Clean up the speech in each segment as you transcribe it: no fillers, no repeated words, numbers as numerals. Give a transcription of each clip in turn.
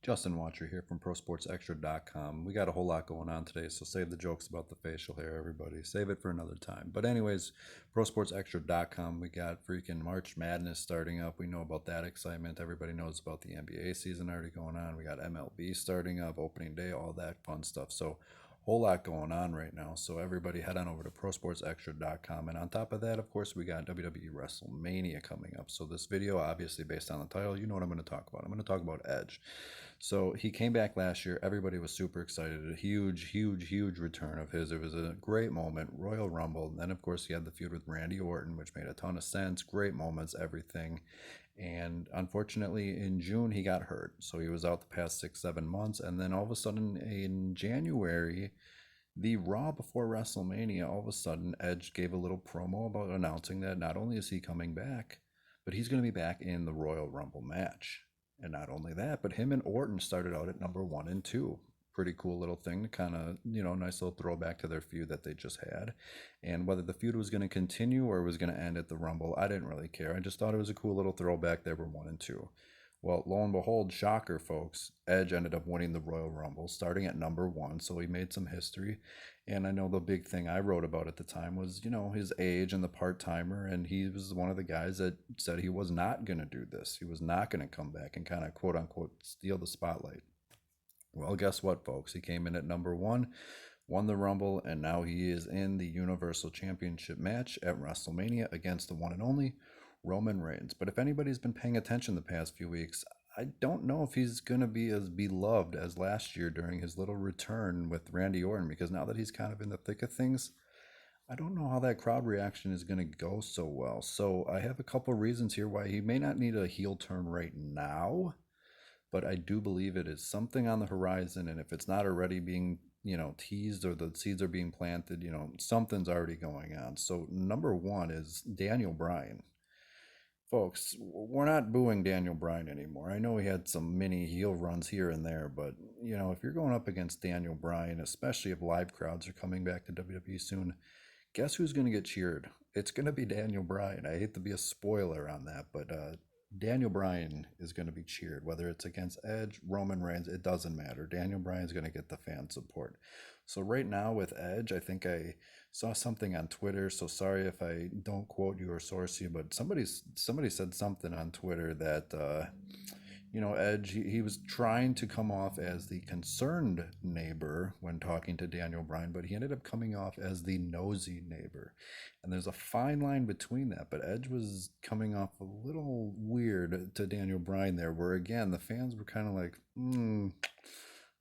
Justin Watry here from ProSportsExtra.com. We got a whole lot going on today, so save the jokes about the facial hair, everybody. Save it for another time. But anyways, ProSportsExtra.com, we got freaking March Madness starting up. We know about that excitement. Everybody knows about the NBA season already going on. We got MLB starting up, opening day, all that fun stuff. So whole lot going on right now. So everybody head on over to ProSportsExtra.com. And on top of that, of course, we got WWE Wrestlemania coming up. So this video, obviously based on the title, you know what I'm going to talk about. I'm going to talk about Edge. So he came back last year. Everybody was super excited. A huge return of his. It was a great moment. Royal Rumble. And then, of course, he had the feud with Randy Orton, which made a ton of sense. Great moments, everything. And unfortunately, in June, he got hurt. So he was out the past 6-7 months. And then all of a sudden, in January, the Raw before WrestleMania, all of a sudden, Edge gave a little promo about announcing that not only is he coming back, but he's going to be back in the Royal Rumble match. And not only that, but him and Orton started out at number 1 and 2. Pretty cool little thing to kind of, nice little throwback to their feud that they just had. And whether the feud was going to continue or was going to end at the Rumble, I didn't really care. I just thought it was a cool little throwback. They were 1 and 2. Well, lo and behold, shocker, folks, Edge ended up winning the Royal Rumble, starting at number 1, so he made some history. And I know the big thing I wrote about at the time was, his age and the part-timer, and he was one of the guys that said he was not going to do this. He was not going to come back and kind of, quote-unquote, steal the spotlight. Well, guess what, folks? He came in at number 1, won the Rumble, and now he is in the Universal Championship match at WrestleMania against the one and only Roman Reigns. But if anybody's been paying attention the past few weeks, I don't know if he's going to be as beloved as last year during his little return with Randy Orton, because now that he's kind of in the thick of things, I don't know how that crowd reaction is going to go so well. So I have a couple reasons here why he may not need a heel turn right now, but I do believe it is something on the horizon. And if it's not already being, teased or the seeds are being planted, something's already going on. So number 1 is Daniel Bryan. Folks, we're not booing Daniel Bryan anymore. I know he had some mini heel runs here and there, but, if you're going up against Daniel Bryan, especially if live crowds are coming back to WWE soon, guess who's going to get cheered? It's going to be Daniel Bryan. I hate to be a spoiler on that, but Daniel Bryan is going to be cheered. Whether it's against Edge, Roman Reigns, it doesn't matter. Daniel Bryan's going to get the fan support. So right now with Edge, I think I saw something on Twitter. So sorry if I don't quote you or source you, but somebody said something on Twitter that Edge, he was trying to come off as the concerned neighbor when talking to Daniel Bryan, but he ended up coming off as the nosy neighbor. And there's a fine line between that, but Edge was coming off a little weird to Daniel Bryan there, where again, the fans were kind of like,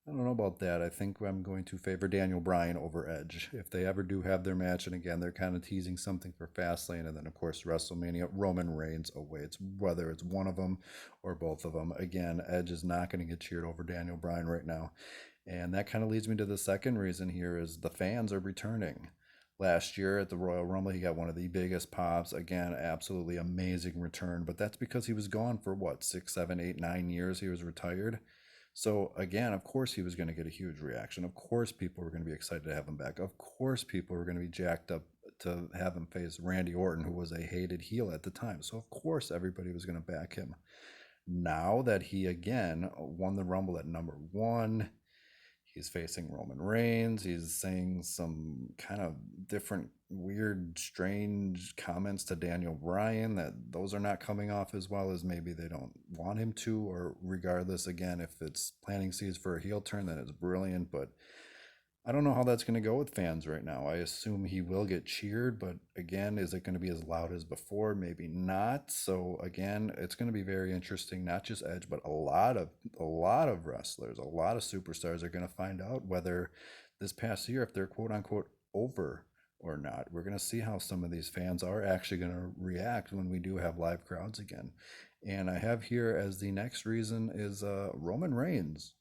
I don't know about that. I think I'm going to favor Daniel Bryan over Edge if they ever do have their match. And again, they're kind of teasing something for Fastlane, and then of course WrestleMania, Roman Reigns awaits, whether it's one of them or both of them. Again, Edge is not going to get cheered over Daniel Bryan right now, and that kind of leads me to the second reason here is the fans are returning. Last year at the Royal Rumble, he got one of the biggest pops. Again, absolutely amazing return, but that's because he was gone for what, 6, 7, 8, 9 years. He was retired. So again, of course he was going to get a huge reaction. Of course people were going to be excited to have him back. Of course people were going to be jacked up to have him face Randy Orton, who was a hated heel at the time. So of course everybody was going to back him. Now that he again won the Rumble at number 1, he's facing Roman Reigns. He's saying some kind of different, weird, strange comments to Daniel Bryan that those are not coming off as well as maybe they don't want him to, or regardless, again, if it's planting seeds for a heel turn, then it's brilliant. But I don't know how that's going to go with fans right now. I assume he will get cheered, but again, is it going to be as loud as before? Maybe not. So again, it's going to be very interesting. Not just Edge, but a lot of wrestlers, a lot of superstars are going to find out whether this past year, if they're quote unquote over or not. We're going to see how some of these fans are actually going to react when we do have live crowds again. And I have here as the next reason is Roman Reigns.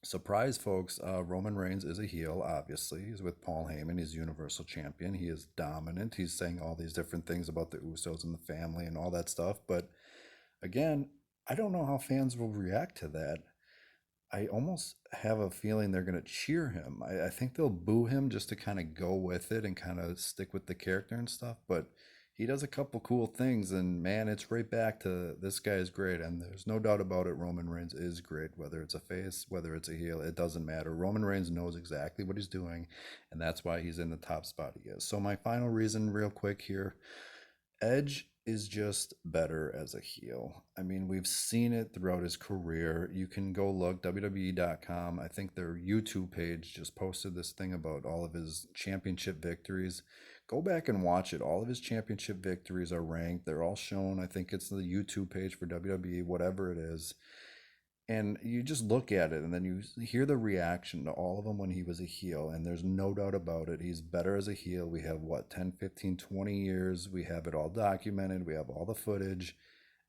Surprise, folks, Roman Reigns is a heel, obviously. He's with Paul Heyman. He's Universal Champion. He is dominant. He's saying all these different things about the Usos and the family and all that stuff. But again, I don't know how fans will react to that. I almost have a feeling they're going to cheer him. I think they'll boo him just to kind of go with it and kind of stick with the character and stuff. But he does a couple cool things, and man, it's right back to this guy is great, and there's no doubt about it. Roman Reigns is great, whether it's a face, whether it's a heel, it doesn't matter. Roman Reigns knows exactly what he's doing, and that's why he's in the top spot he is. So my final reason, real quick here, Edge is just better as a heel. I mean, we've seen it throughout his career. You can go look, WWE.com. I think their YouTube page just posted this thing about all of his championship victories. Go back and watch it. All of his championship victories are ranked. They're all shown. I think it's the YouTube page for WWE, whatever it is. And you just look at it and then you hear the reaction to all of them when he was a heel. And there's no doubt about it. He's better as a heel. We have what, 10, 15, 20 years. We have it all documented. We have all the footage.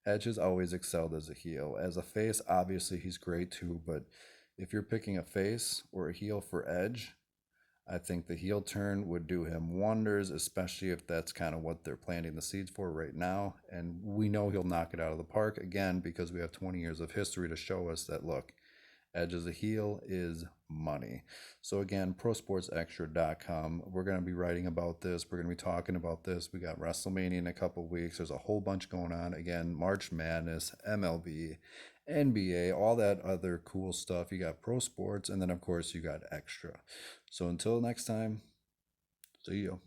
Edge has always excelled as a heel. As a face, obviously, he's great too. But if you're picking a face or a heel for Edge, I think the heel turn would do him wonders, especially if that's kind of what they're planting the seeds for right now. And we know he'll knock it out of the park again because we have 20 years of history to show us that, look, Edge as a heel is money. So again, prosportsextra.com. We're going to be writing about this. We're going to be talking about this. We got WrestleMania in a couple weeks. There's a whole bunch going on. Again, March Madness, MLB, NBA, all that other cool stuff. You got pro sports, and then of course you got extra. So until next time, see you.